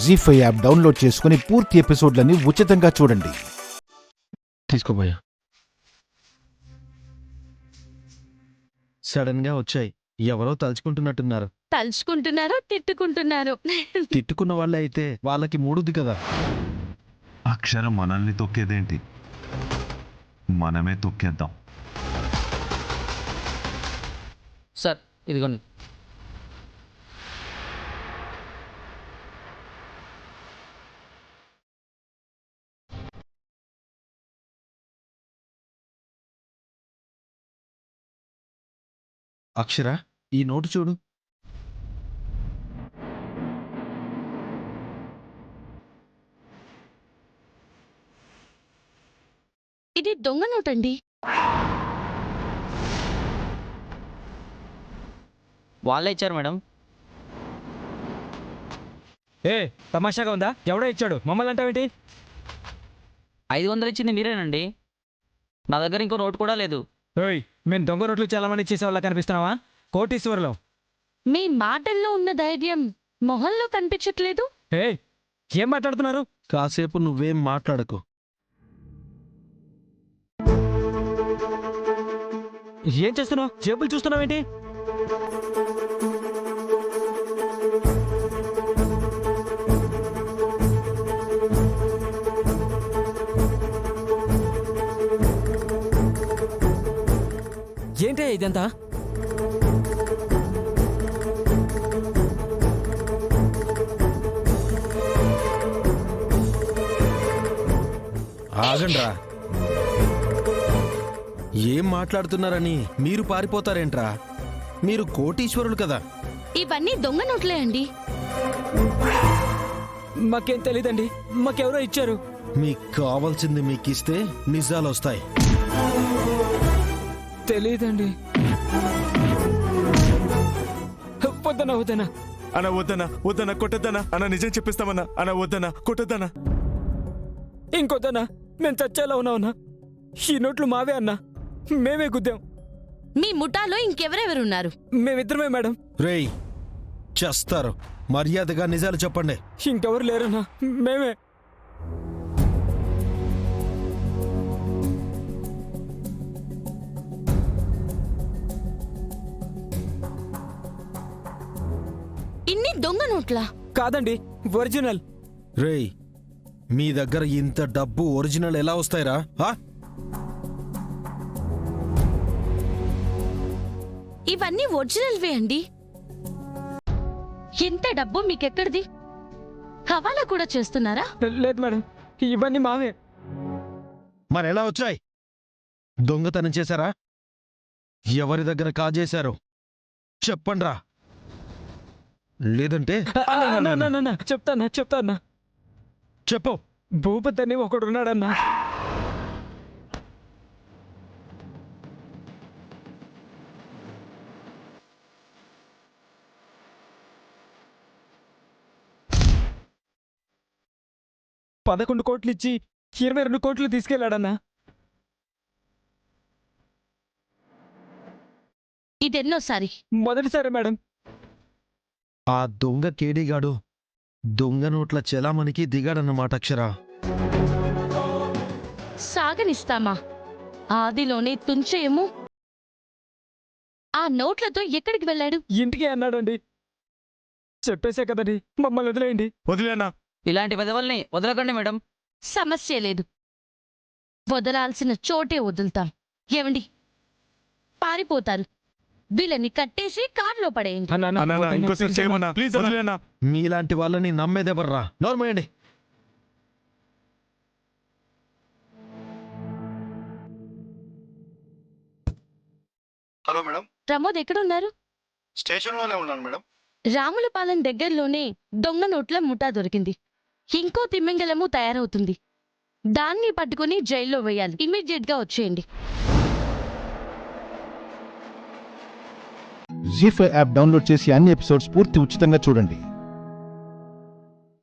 జీ5 app download చేసుకుని పూర్తి ఎపిసోడ్లని ఉచితంగా చూడండి. తీసుకోబోయా. సడన్ గా వచ్చాయి. ఎవరో తలుచుకుంటున్నట్టున్నారు. తలుచుకుంటున్నారో తిట్టుకుంటున్నారో? తిట్టుకున్న వాళ్ళే అయితే వాళ్ళకి మూడుద్ది కదా. అక్షరం మనల్ని తొక్కేదేంటి, మనమే తొక్కేద్దాం. సార్ ఇదిగోండి. అక్షర, ఈ నోటు చూడు. ఇది దొంగ నోటండి. వాళ్ళే ఇచ్చారు మేడం. తమాషాగా ఉందా? ఎవడో ఇచ్చాడు, మమ్మల్ని అంటావేంటి? 500 ఇచ్చింది మీరేనండి. నా దగ్గర ఇంకో నోట్ కూడా లేదు. మేము దొంగ నోట్లు చాలా మంది చేసే వాళ్ళ కనిపిస్తున్నావా? కోటీశ్వరులు. మీ మాటల్లో ఉన్న ధైర్యం మొహంలో కనిపించట్లేదు. ఏం మాట్లాడుతున్నారు? కాసేపు నువ్వేం మాట్లాడకు. ఏం చేస్తున్నావు? జేబులు చూస్తున్నావేంటి? ఏంటి ఇదంతా? ఆగండ్రా. ఏం మాట్లాడుతున్నారని మీరు పారిపోతారేంట్రా? మీరు కోటీశ్వరులు కదా. ఇవన్నీ దొంగ నోట్లే అండి. మాకేం తెలీదండి, మాకెవరో ఇచ్చారు. మీకు కావాల్సింది మీకిస్తే నిజాలు వస్తాయి. తెలీదండి. వద్దనా వద్దనా అన్న, వద్దనా వద్దనా, కొట్టద్దనా అన్న, నిజం చెప్పిస్తామన్నా అన్న, వద్దనా కొట్టద్దనా. ఇంకొద్దనా, మేము చచ్చేలా ఉన్నావునా? ఈ నోట్లు మావే అన్నా, మేమే గుద్దాం. మీ ముఠాలో ఇంకెవరెవరున్నారు? మేమిద్దరమే మేడం. రేయ్, చేస్తారు. మర్యాదగా నిజాలు చెప్పండి. ఇంకెవరు లేరన్నా, మేమే. ఇన్ని దొంగ నోట్లా? కాదండి, ఒరిజినల్. రేయ్, మీ దగ్గర ఇంత డబ్బు ఒరిజినల్ ఎలా వస్తాయిరా? ఇవన్నీ ఒరిజినల్వే అండి. ఎంత డబ్బు మీకెక్కడిది? హవాలా కూడా చేస్తున్నారా? లేదు మేడం, ఇవన్నీ మావే. మరెలా వచ్చాయి? దొంగతనం చేశారా? ఎవరి దగ్గర కాజేశారు? చెప్పండ్రా. లేదంటే చెప్తానా చెప్పు. భూపతి అని ఒకడున్నాడన్నా. $11 కోట్లు ఇచ్చి 22 కోట్లు తీసుకెళ్లాడన్నా. ఇదెన్నోసారి? మొదటిసారి మేడం. ఆ దొంగ కేడీగాడు దొంగ నోట్ల చెలామణికి దిగాడన్నమాట. అక్షరా, సాగనిస్తామా? ఆదిలోనే తుంచేయము. ఆ నోట్లతో ఎక్కడికి వెళ్ళాడు? ఇంటికి అన్నాడండి. చెప్పేసే కదండి, మమ్మల్ని వదిలేయండి. వదిలేనా? ఇలాంటి పెదవుల్ని వదలకండి మేడం. సమస్య లేదు, వదలాల్సిన చోటే వదులుతాం. ఏమండి, పారిపోతారు. వీళ్ళని కట్టేసి కారులో పడేయండి. అన్న, ఇంకోసారి చేయమన్నా, ప్లీజ్ వదిలేనా. మీలాంటి వాళ్ళని నమ్మేదెవర్రా? నోర్మేయండి. Hello madam. ప్రమోద్ ఎక్కడున్నారు? స్టేషన్లోనే ఉన్నాను మేడం. రాములపాలెం దగ్గరలోనే దొంగ నోట్ల ముఠా దొరికింది. ఇంకో తిమ్మింగలము తయారవుతుంది. దాన్ని పట్టుకుని జైల్లో వేయాలి. ఇమీడియట్ గా వచ్చేయండి. జీ5 యాప్ డౌన్లోడ్ చేసి అన్ని ఎపిసోడ్స్ పూర్తి ఉచితంగా చూడండి.